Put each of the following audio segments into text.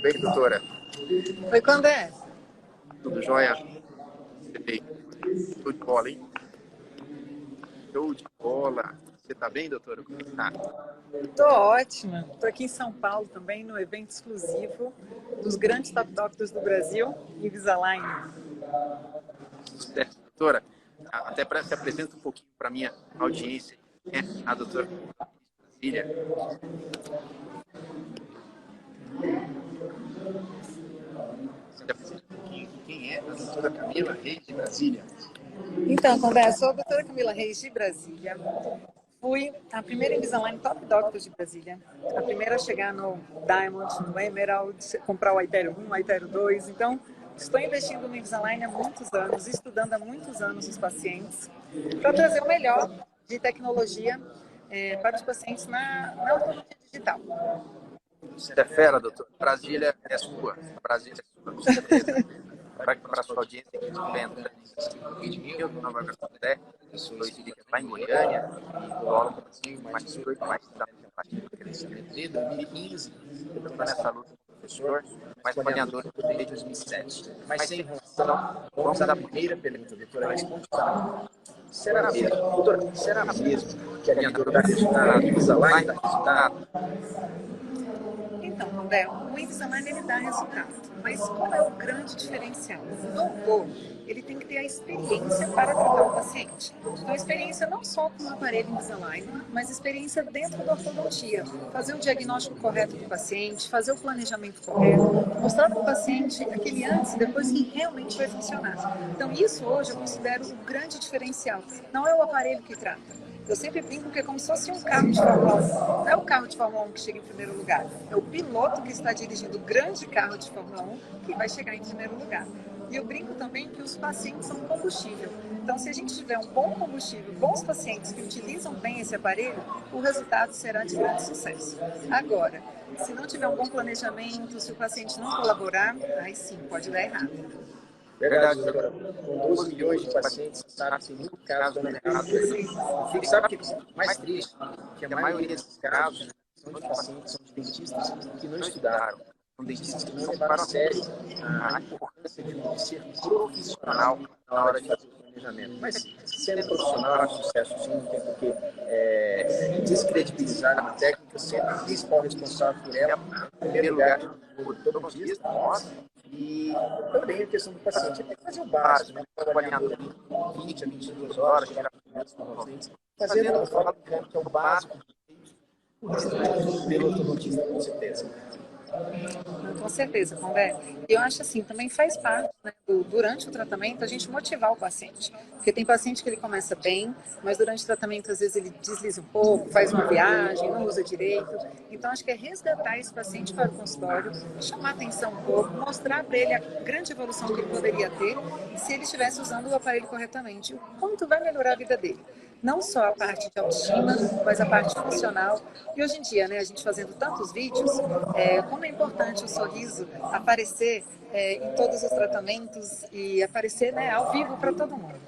Bem, doutora? Oi, Condé. Tudo jóia? Show de bola, hein? Show de bola. Você tá bem, doutora? Como está? Tô ótima. Tô aqui em São Paulo também, no evento exclusivo dos grandes top doctors do Brasil, Invisalign. Sucesso, doutora. Até para se apresenta um pouquinho para minha audiência, né? A doutora Brasília. Se apresenta um pouquinho. Quem é a doutora Camila Reis de Brasília? Então, Condé, sou a doutora Camila Reis de Brasília. Fui a primeira Invisalign Top Doctor de Brasília, a primeira a chegar no Diamond, no Emerald, comprar o iTero 1, o iTero 2. Então, estou investindo no Invisalign há muitos anos, estudando há muitos anos os pacientes, para trazer o melhor de tecnologia para os pacientes na ortodontia digital. Você é fera, doutor. Brasília é sua. Brasília é sua, com certeza. Para a sua audiência que está vendo, de mim, eu Nova Gastão-Té, eu sou espírita lá em Goiânia, e dou aula no Brasil, mais de 18 mais da parte do crescimento desde 2015. Eu estou nessa luta como professor, mas planeador desde 2007. Mas sem enrolação, vamos à primeira pergunta, doutora, responde para será mesmo, doutora, será mesmo que a alinhadora dá resultado, Invisalign dá resultado? Então, Condé, o Invisalign ele dá resultado, mas qual é o grande diferencial? O doutor, ele tem que ter a experiência para tratar o paciente. Então, a experiência não só com o aparelho Invisalign, mas experiência dentro da ortodontia. Fazer o diagnóstico correto do paciente, fazer o planejamento correto, mostrar para o paciente aquele antes e depois que realmente vai funcionar. Então, isso hoje eu considero o grande diferencial. Não é o aparelho que trata. Eu sempre brinco que é como se fosse um carro de Fórmula 1. Não é o carro de Fórmula 1 que chega em primeiro lugar. É o piloto que está dirigindo o grande carro de Fórmula 1 que vai chegar em primeiro lugar. E eu brinco também que os pacientes são combustível. Então, se a gente tiver um bom combustível, bons pacientes que utilizam bem esse aparelho, o resultado será de grande sucesso. Agora, se não tiver um bom planejamento, se o paciente não colaborar, aí sim, pode dar errado. Verdade, doutora. Com 12 milhões de pacientes, sabe, tem muito caso dando errado. E sabe o que é mais triste? Que a maioria desses casos são de pacientes, são de dentistas que não estudaram. São dentistas que não levaram a sério a importância de ser profissional na hora de fazer o planejamento. Mas sendo profissional é sucesso, sim, não tem por que descredibilizar a técnica, sempre o principal responsável por ela, em primeiro lugar, o ortodontista, nós, e também a questão do paciente. Ele tem que fazer o básico, né? Trabalhando ali 20 a 22 horas, tirar os dentes, fazendo o fala do que é o básico, o restante pelo ortodontista, com certeza. Com certeza, Condé. E eu acho assim, também faz parte, né, durante o tratamento, a gente motivar o paciente. Porque tem paciente que ele começa bem, mas durante o tratamento, às vezes, ele desliza um pouco, faz uma viagem, não usa direito. Então, acho que é resgatar esse paciente para o consultório, chamar atenção um pouco, mostrar para ele a grande evolução que ele poderia ter se ele estivesse usando o aparelho corretamente. O quanto vai melhorar a vida dele. Não só a parte de autoestima, mas a parte funcional. E hoje em dia, né, a gente fazendo tantos vídeos, como é importante o sorriso aparecer em todos os tratamentos e aparecer, né, ao vivo para todo mundo.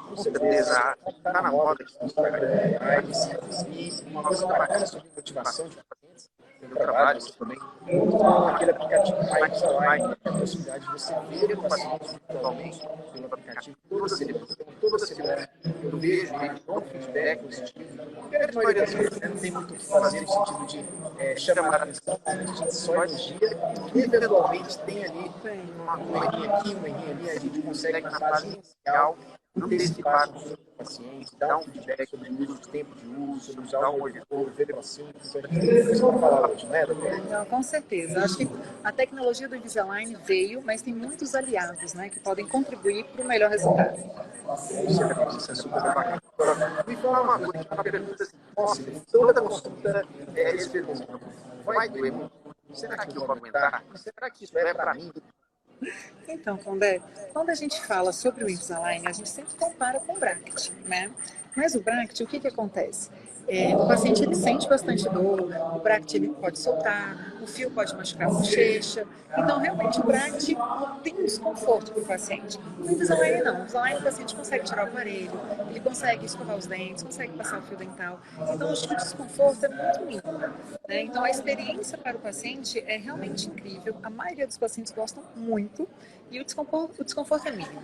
Com certeza, está na moda que e uma coisa bacana sobre motivação de pacientes, eu trabalho também, aquele aplicativo Invisalign, que é a possibilidade de você ver o paciente virtualmente pelo aplicativo toda semana. Eu vejo ele com feedback positivo. A grande maioria das vezes não tem muito o que fazer no sentido de chamar a atenção, a gente só elogia e eventualmente tem ali uma errinha aqui, uma errinha ali, a gente consegue na fase inicial antecipar com o paciente, dar um feedback sobre o uso, tempo de uso, sobre usar o monitor, ver o paciente, isso vamos falar hoje, né, doutor? Não, com certeza. Acho que a tecnologia do Invisalign veio, mas tem muitos aliados, né, que podem contribuir para o melhor resultado. Isso é super bacana. Me fala uma coisa, uma pergunta assim, nossa, toda consulta eles perguntam, vai doer muito? Será que eu vou aguentar? Será que isso é para mim? Então, Condé, quando a gente fala sobre o Invisalign, a gente sempre compara com o Bracket, né? Mas o Bracket, o que acontece? O paciente ele sente bastante dor, o Bracket ele pode soltar, o o fio pode machucar a bochecha. Então, realmente, o bracket tem um desconforto para o paciente. O Invisalign não. O Invisalign o paciente consegue tirar o aparelho, ele consegue escovar os dentes, consegue passar o fio dental. Então, acho que o desconforto é muito mínimo, né? Então, a experiência para o paciente é realmente incrível. A maioria dos pacientes gostam muito e o desconforto é mínimo.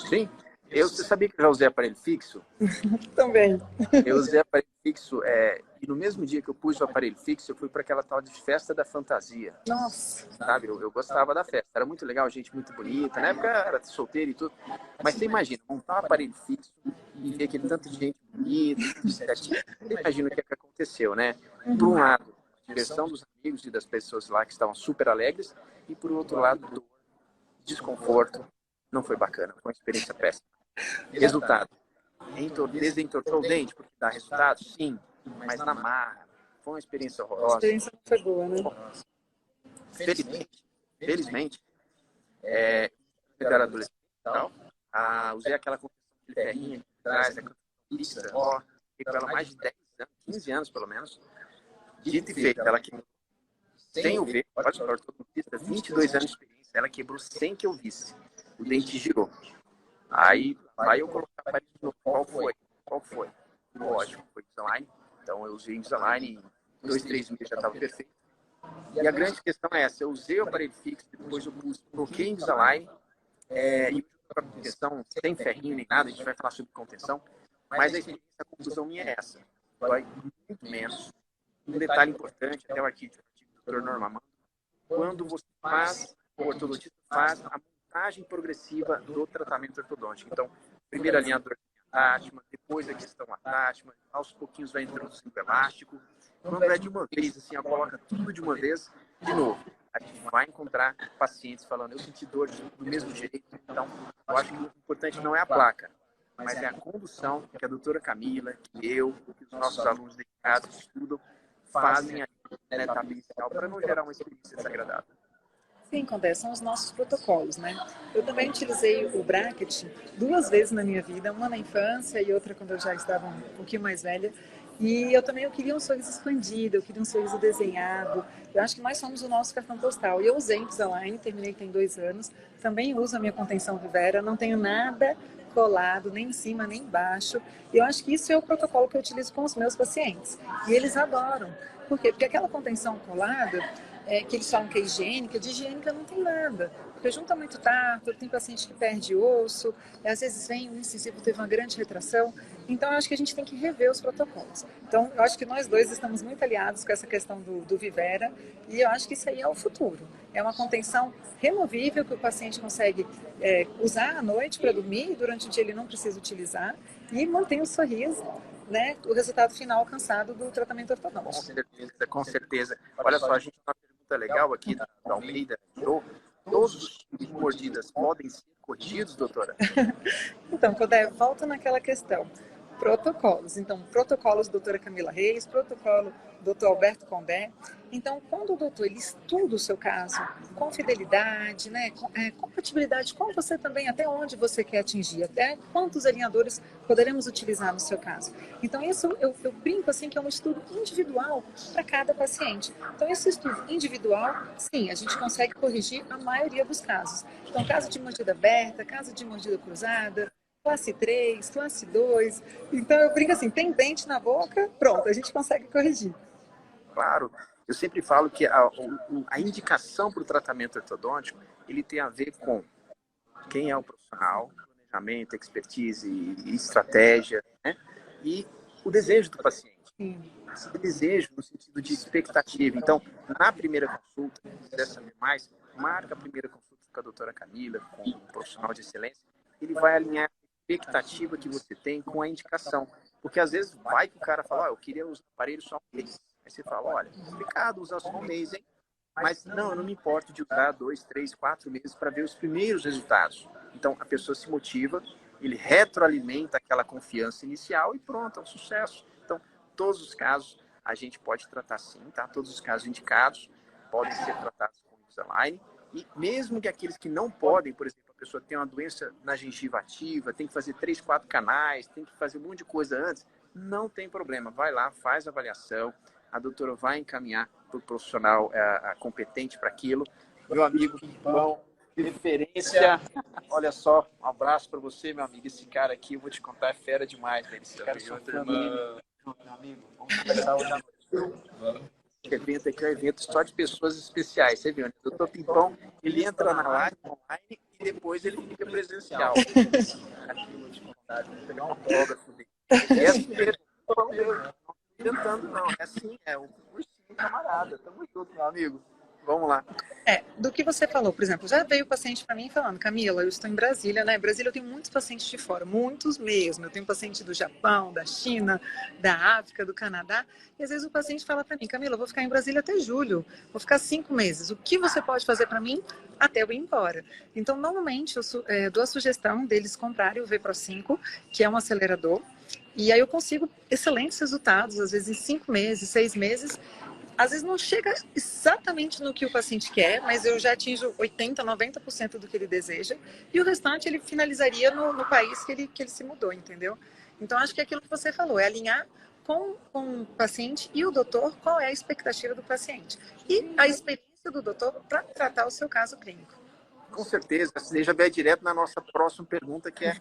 Sim. Você sabia que eu já usei aparelho fixo? Também. Eu usei aparelho fixo e no mesmo dia que eu pus o aparelho fixo, eu fui para aquela tal de festa da fantasia. Nossa. Sabe? Eu gostava da festa. Era muito legal, gente muito bonita. Na época era solteiro e tudo. Mas você imagina, montar um aparelho fixo e ver aquele tanto de gente bonita, você imagina o que aconteceu, né? Por um lado, a diversão dos amigos e das pessoas lá que estavam super alegres, e por outro lado, dor, desconforto. Não foi bacana, foi uma experiência péssima. Resultado: desentortou o dente, porque dá resultado? Sim, mas na marra. Foi uma experiência A horrorosa. experiência não foi boa, né? Felizmente, eu era adolescente e tal, usei aquela confecção de ferrinha que traz, a pista, fiquei com ela mais de 10 anos, 15 anos pelo menos. Dito e feito, ela quebrou sem eu ver, olha só, ortodontista, 22 anos de experiência, ela quebrou sem que eu visse. O dente girou. Aí eu coloquei a parede de novo. Qual foi? Lógico, foi Invisalign. Então eu usei Invisalign em 2, 3 meses já estava perfeito. E a grande questão é essa: eu usei o aparelho fixo, depois eu coloquei Invisalign, e a contenção sem ferrinho nem nada, a gente vai falar sobre contenção, mas a conclusão minha é essa: dói muito menos. Um detalhe importante, até o artigo do Dr. Norma Amado, quando você faz, o ortodontista faz a montagem progressiva do tratamento ortodôntico. Então, primeiro alinhador atástima, depois a questão atástima, aos pouquinhos vai introduzindo o elástico. Quando é de uma vez, assim, coloca tudo de uma vez, de novo, a gente vai encontrar pacientes falando, eu senti dor do mesmo jeito. Então, eu acho que o importante não é a placa, mas é a condução que a doutora Camila, que eu, que os nossos alunos dedicados que estudam, fazem na etapa inicial para não gerar uma experiência desagradável. Sim, acontece, são os nossos protocolos, né? Eu também utilizei o bracket 2 vezes na minha vida, uma na infância e outra quando eu já estava um pouquinho mais velha. E eu queria um sorriso expandido, eu queria um sorriso desenhado. Eu acho que nós somos o nosso cartão postal. E eu usei Invisalign, terminei tem 2 anos. Também uso a minha contenção Vivera, não tenho nada colado, nem em cima, nem embaixo. E eu acho que isso é o protocolo que eu utilizo com os meus pacientes. E eles adoram. Por quê? Porque aquela contenção colada, que eles falam que é higiênica, de higiênica não tem nada. Porque junta muito tártaro, tem paciente que perde osso, às vezes vem um incisivo, teve uma grande retração. Então, eu acho que a gente tem que rever os protocolos. Então, eu acho que nós dois estamos muito aliados com essa questão do Vivera e eu acho que isso aí é o futuro. É uma contenção removível que o paciente consegue usar à noite para dormir e durante o dia ele não precisa utilizar e mantém o sorriso, né, o resultado final alcançado do tratamento ortodôntico. Com certeza. Olha só, a gente tem uma pergunta legal aqui da Almeida. Todos os tipos de mordidas podem ser corrigidos, doutora? Então, Codé, volta naquela questão. Protocolos. Então, protocolos doutora Camila Reis, protocolo doutor Alberto Condé. Então, quando o doutor ele estuda o seu caso com fidelidade, né, compatibilidade com você também, até onde você quer atingir, até quantos alinhadores poderemos utilizar no seu caso. Então, isso eu brinco assim que é um estudo individual para cada paciente. Então, esse estudo individual, sim, a gente consegue corrigir a maioria dos casos. Então, caso de mordida aberta, caso de mordida cruzada, classe 3, classe 2. Então eu brinco assim, tem dente na boca, pronto, a gente consegue corrigir. Claro. Eu sempre falo que a indicação para o tratamento ortodôntico, ele tem a ver com quem é o profissional, planejamento, expertise e estratégia, né? E o desejo do paciente. Sim. Esse desejo no sentido de expectativa. Então, na primeira consulta, se quiser saber mais, marca a primeira consulta com a doutora Camila, com um profissional de excelência, ele vai alinhar a expectativa que você tem com a indicação. Porque às vezes vai que o cara fala, eu queria usar o aparelho só um mês. Aí você fala, olha, é complicado usar só um mês, hein? Mas não, eu não me importo de usar 2, 3, 4 meses para ver os primeiros resultados. Então a pessoa se motiva, ele retroalimenta aquela confiança inicial e pronto, é um sucesso. Então, todos os casos a gente pode tratar sim, tá? Todos os casos indicados podem ser tratados com Invisalign. E mesmo que aqueles que não podem, por exemplo, a pessoa tem uma doença na gengiva ativa, tem que fazer 3, 4 canais, tem que fazer um monte de coisa antes, não tem problema. Vai lá, faz a avaliação, a doutora vai encaminhar para o profissional competente para aquilo. Meu amigo Pimpão, referência. Olha só, um abraço para você, meu amigo. Esse cara aqui, eu vou te contar, é fera demais, velho. Esse cara é sua família. Meu amigo, vamos conversar hoje à noite. Esse evento aqui é um evento só de pessoas especiais. Você viu, né? O Dr. Pimpão, ele entra na live online e depois ele fica presencial. Aqui eu vou te contar, vou pegar um autógrafo dele. E é assim mesmo, não inventando não. É assim, é o cursinho, camarada. Tamo junto, meu amigo. Vamos lá. Do que você falou, por exemplo, já veio paciente para mim falando, Camila, eu estou em Brasília, né? Brasília eu tenho muitos pacientes de fora, muitos mesmo. Eu tenho paciente do Japão, da China, da África, do Canadá. E às vezes o paciente fala para mim, Camila, eu vou ficar em Brasília até julho, vou ficar 5 meses. O que você pode fazer para mim até eu ir embora? Então, normalmente, eu dou a sugestão deles comprarem o VPRO5, que é um acelerador, e aí eu consigo excelentes resultados, às vezes em 5 meses, 6 meses. Às vezes não chega exatamente no que o paciente quer, mas eu já atinjo 80%, 90% do que ele deseja, e o restante ele finalizaria no país que ele se mudou, entendeu? Então, acho que é aquilo que você falou, é alinhar com o paciente e o doutor qual é a expectativa do paciente. E a experiência do doutor para tratar o seu caso clínico. Com certeza, você já vai direto na nossa próxima pergunta, que é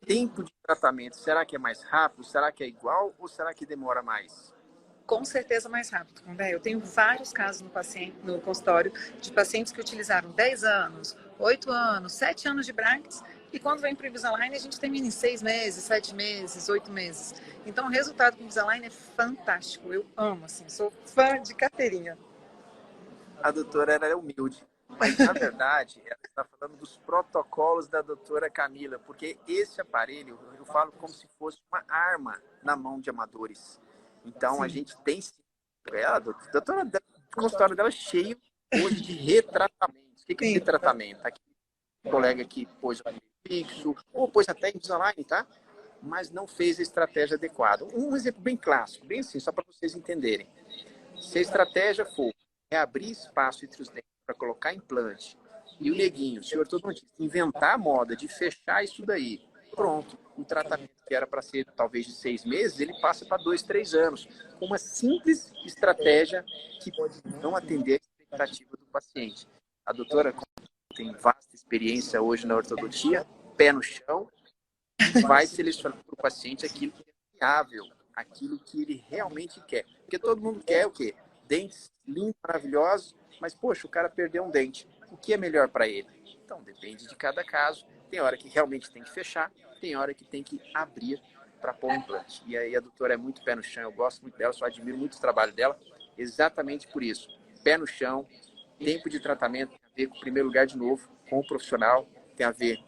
tempo de tratamento. Será que é mais rápido? Será que é igual? Ou será que demora mais? Com certeza mais rápido. Eu tenho vários casos no consultório de pacientes que utilizaram 10 anos, 8 anos, 7 anos de brackets e quando vem para o Invisalign a gente termina em 6 meses, 7 meses, 8 meses. Então o resultado do Invisalign é fantástico. Eu amo, assim, sou fã de carteirinha. A doutora era humilde, mas na verdade ela está falando dos protocolos da doutora Camila, porque esse aparelho eu falo como se fosse uma arma na mão de amadores. Então, a gente tem... A doutora, o consultório dela é cheio hoje de retratamentos. O que é retratamento? Aqui, um colega que pôs o fixo, ou pôs até Invisalign, tá? Mas não fez a estratégia adequada. Um exemplo bem clássico, bem assim, só para vocês entenderem. Se a estratégia for abrir espaço entre os dentes para colocar implante, e o neguinho, o senhor ortodontista, inventar a moda de fechar isso daí, pronto, o tratamento que era para ser talvez de 6 meses, ele passa para 2, 3 anos, com uma simples estratégia que pode não atender a expectativa do paciente. A doutora tem vasta experiência hoje na ortodontia, pé no chão, e vai selecionar para o paciente aquilo que é viável, aquilo que ele realmente quer. Porque todo mundo quer o quê? Dentes limpos, maravilhosos, mas, poxa, o cara perdeu um dente. O que é melhor para ele? Então, depende de cada caso. Tem hora que realmente tem que fechar, tem hora que tem que abrir para pôr o implante. E aí a doutora é muito pé no chão, eu gosto muito dela, só admiro muito o trabalho dela, exatamente por isso. Pé no chão, tempo de tratamento tem a ver, com, em primeiro lugar, de novo, com o profissional, tem a ver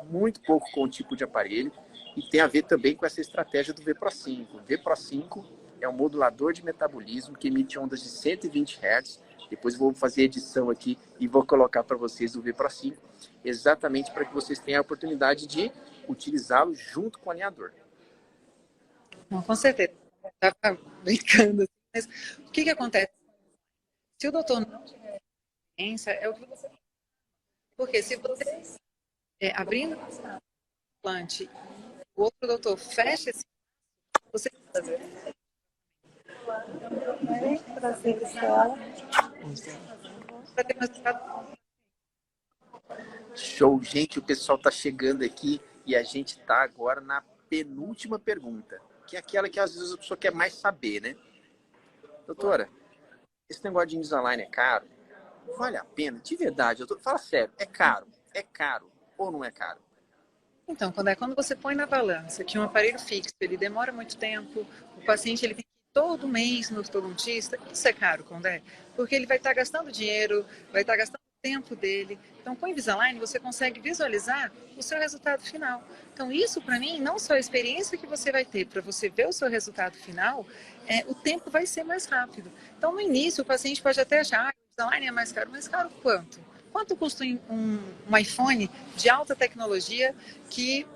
muito pouco com o tipo de aparelho e tem a ver também com essa estratégia do VPRO5. O VPRO5 é um modulador de metabolismo que emite ondas de 120 Hz. Depois vou fazer edição aqui e vou colocar para vocês o VPRO5, exatamente para que vocês tenham a oportunidade de utilizá-lo junto com o alinhador. Não, com certeza. Estava brincando. Mas o que acontece? Se o doutor não tiver experiência, é o que você... Porque se você abrindo o implante, o outro doutor fecha esse... Você vai ter mais resultado. Show, gente, o pessoal está chegando aqui e a gente está agora na penúltima pergunta, que é aquela que às vezes a pessoa quer mais saber, né? Doutora, esse negócio de Invisalign é caro? Vale a pena? De verdade, doutor, fala sério, é caro? É caro ou não é caro? Então, quando você põe na balança que um aparelho fixo, ele demora muito tempo, o paciente ele tem que ir todo mês no ortodontista, isso é caro, Condé, porque ele vai estar gastando dinheiro, vai estar gastando o tempo dele. Então, com o Invisalign, você consegue visualizar o seu resultado final. Então, isso para mim, não só a experiência que você vai ter para você ver o seu resultado final, o tempo vai ser mais rápido. Então, no início, o paciente pode até achar, o Invisalign é mais caro quanto? Quanto custa um iPhone de alta tecnologia que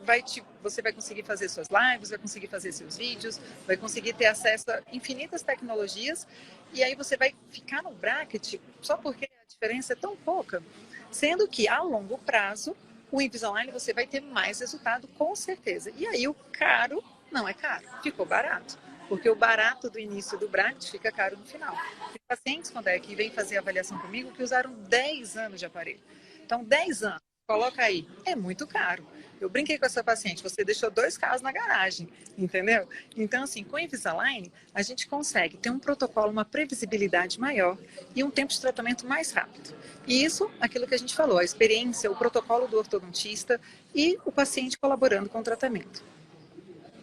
você vai conseguir fazer suas lives, vai conseguir fazer seus vídeos, vai conseguir ter acesso a infinitas tecnologias e aí você vai ficar no bracket só porque a diferença é tão pouca. Sendo que, a longo prazo, o Invisalign você vai ter mais resultado, com certeza. E aí o caro não é caro, ficou barato. porque o barato do início do Bract fica caro no final. Tem pacientes, quando é que vem fazer avaliação comigo, que usaram 10 anos de aparelho. Então, 10 anos, coloca aí, é muito caro. Eu brinquei com essa paciente, você deixou 2 carros na garagem, entendeu? Então, assim, com o Invisalign, a gente consegue ter um protocolo, uma previsibilidade maior e um tempo de tratamento mais rápido. E isso, aquilo que a gente falou, a experiência, o protocolo do ortodontista e o paciente colaborando com o tratamento.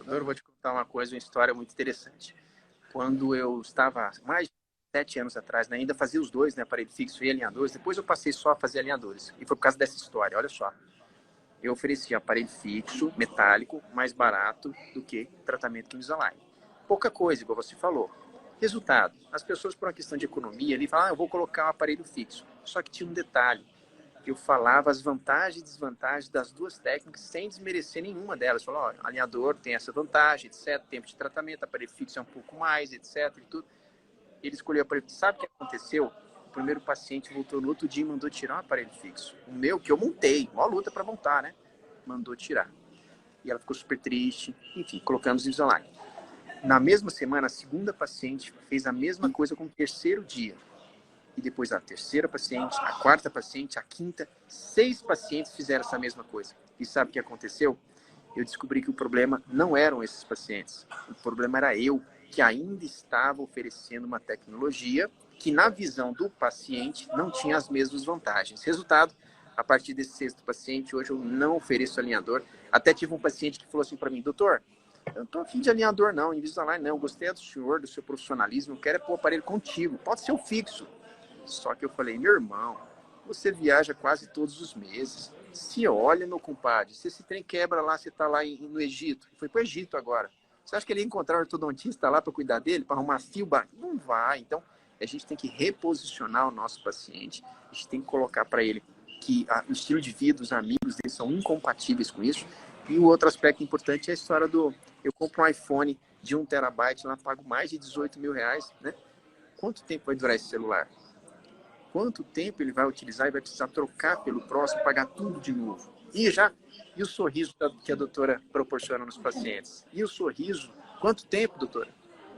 Eu vou te contar uma coisa, uma história muito interessante. Quando eu estava mais de 7 anos atrás, né, ainda fazia os dois, né, aparelho fixo e alinhadores, depois eu passei só a fazer alinhadores. E foi por causa dessa história, olha só. Eu oferecia aparelho fixo, metálico, mais barato do que tratamento com Invisalign. Pouca coisa, igual você falou. Resultado, as pessoas por uma questão de economia ali falam, eu vou colocar um aparelho fixo. Só que tinha um detalhe. Eu falava as vantagens e desvantagens das duas técnicas sem desmerecer nenhuma delas. Eu falava, alinhador tem essa vantagem, etc. Tempo de tratamento, aparelho fixo é um pouco mais, etc. E tudo. Ele escolheu o aparelho. Sabe o que aconteceu? O primeiro paciente voltou no outro dia e mandou tirar um aparelho fixo. O meu, que eu montei, maior luta para montar, né? Mandou tirar. E ela ficou super triste. Enfim, colocamos Invisalign. Na mesma semana, a segunda paciente fez a mesma coisa com o terceiro dia. E depois a terceira paciente, a quarta paciente, a quinta, 6 pacientes fizeram essa mesma coisa. E sabe o que aconteceu? Eu descobri que o problema não eram esses pacientes. O problema era eu, que ainda estava oferecendo uma tecnologia que, na visão do paciente, não tinha as mesmas vantagens. Resultado, a partir desse 6º paciente, hoje eu não ofereço alinhador. Até tive um paciente que falou assim para mim, doutor, eu não estou afim de alinhador não, Invisalign não, eu gostei do senhor, do seu profissionalismo, eu quero é pôr o aparelho contigo, pode ser o fixo. Só que eu falei, meu irmão, você viaja quase todos os meses. Se olha, meu compadre, se esse trem quebra lá, você está lá no Egito. Foi para o Egito agora. Você acha que ele ia encontrar um ortodontista lá para cuidar dele, para arrumar fio? Não vai. Então, a gente tem que reposicionar o nosso paciente. A gente tem que colocar para ele que o estilo de vida, os amigos dele são incompatíveis com isso. E o outro aspecto importante é a história do... Eu compro um iPhone de 1 terabyte, lá pago mais de 18 mil reais, né? Quanto tempo vai durar esse celular? Quanto tempo ele vai utilizar e vai precisar trocar pelo próximo, pagar tudo de novo. E o sorriso que a doutora proporciona nos pacientes? E o sorriso, quanto tempo, doutora?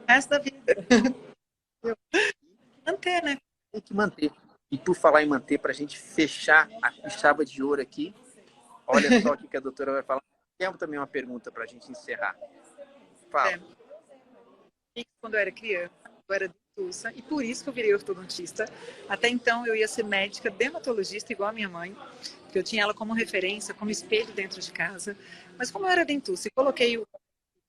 O resto da vida. Manter, né? Tem que manter. E por falar em manter, para a gente fechar a chave de ouro aqui, olha só o que a doutora vai falar. Tem também uma pergunta para a gente encerrar. Fala. Quando eu era criança, eu era dentuça, e por isso que eu virei ortodontista. Até então eu ia ser médica dermatologista igual a minha mãe, porque eu tinha ela como referência, como espelho dentro de casa. Mas como eu era dentuça e coloquei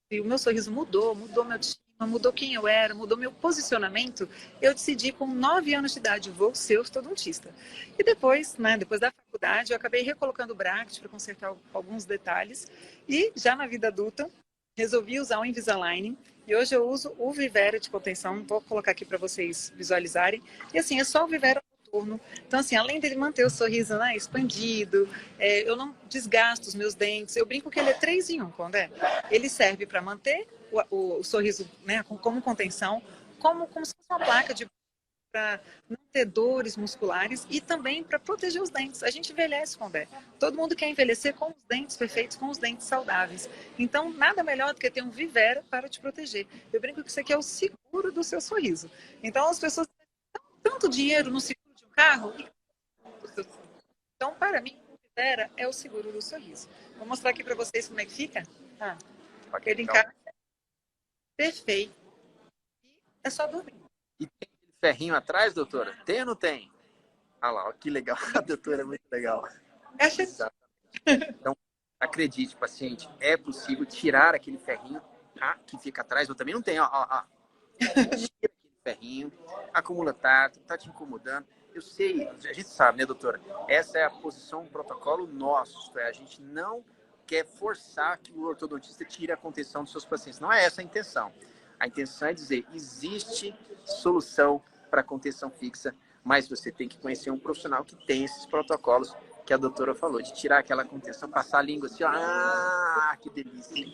e o meu sorriso mudou meu destino, mudou quem eu era, mudou meu posicionamento, eu decidi com 9 anos de idade, vou ser ortodontista. E depois, né, depois da faculdade, eu acabei recolocando o bracket para consertar alguns detalhes, e já na vida adulta, resolvi usar o Invisalign, e hoje eu uso o Vivera de contenção, vou colocar aqui para vocês visualizarem, e assim, é só o Vivera noturno. Então, assim, além dele manter o sorriso, né, expandido, eu não desgasto os meus dentes, eu brinco que ele é 3 em 1, Condé. Ele serve para manter o sorriso, né, como contenção, como se fosse uma placa de para não ter dores musculares e também para proteger os dentes. A gente envelhece, Condé. Todo mundo quer envelhecer com os dentes perfeitos, com os dentes saudáveis. Então, nada melhor do que ter um Vivera para te proteger. Eu brinco que isso aqui é o seguro do seu sorriso. Então, as pessoas têm tanto dinheiro no seguro de um carro e do seu sorriso. Então, para mim, o Vivera é o seguro do sorriso. Vou mostrar aqui para vocês como é que fica. Ele encaixa perfeito. E é só dormir. E tem aquele ferrinho atrás, doutora? Tem ou não tem? Olha lá, ó, que legal. A doutora é muito legal. Exatamente. Então, acredite, paciente, é possível tirar aquele ferrinho que fica atrás. Eu também não tenho, ó. Tira aquele ferrinho, acumula tarto, tá te incomodando. Eu sei, a gente sabe, né, doutora? Essa é a posição, um protocolo nosso. Isto é, a gente não quer forçar que o ortodontista tire a contenção dos seus pacientes. Não é essa a intenção. A intenção é dizer, existe solução para contenção fixa, mas você tem que conhecer um profissional que tem esses protocolos que a doutora falou, de tirar aquela contenção, passar a língua assim, ó, Ah, que delícia.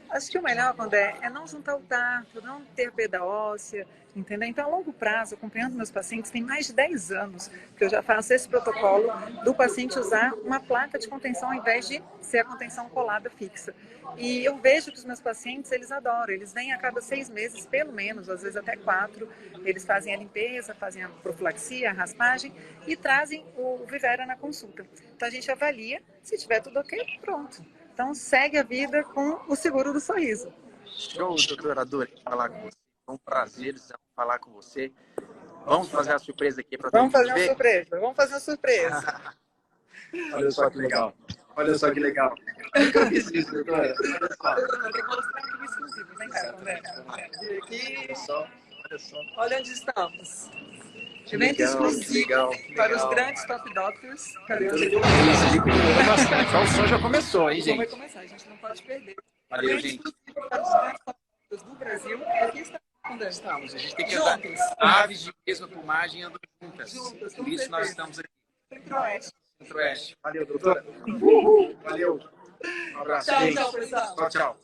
Acho que o melhor, Vandé, é não juntar o tartro, não ter perda óssea, entendeu? Então, a longo prazo, acompanhando meus pacientes, tem mais de 10 anos que eu já faço esse protocolo do paciente usar uma placa de contenção ao invés de ser a contenção colada fixa. E eu vejo que os meus pacientes, eles adoram, eles vêm a cada 6 meses, pelo menos, às vezes até 4, eles fazem a limpeza, fazem a profilaxia, a raspagem e trazem o Vivera na consulta. Então, a gente avalia, se tiver tudo ok, pronto. Então, segue a vida com o seguro do sorriso. Show, doutora, adorei falar com você. Foi um prazer falar com você. Vamos fazer a surpresa aqui para todo mundo ver? Vamos fazer uma surpresa. Olha só que legal. Olha só que legal. Nunca fiz isso, doutora. Olha só. Tem que mostrar aqui exclusivo. Vem cá, André. Aqui. Olha só. Olha onde estamos. Que Evento legal, exclusivo para os grandes top doctors. Cadê o Só o som já começou, hein, Vai gente? começar, a gente não pode perder. Valeu, Evento gente. exclusivo para os grandes top doctors do Brasil. E aqui está. André. Estamos. A gente tem que andar. Juntos. Aves de mesma plumagem andam juntas. Juntas, Por isso nós estamos aqui. Centro-Oeste. Centro-Oeste. Valeu, doutora. Valeu. Um abraço, Tchau, gente. tchau, pessoal. Tchau, tchau.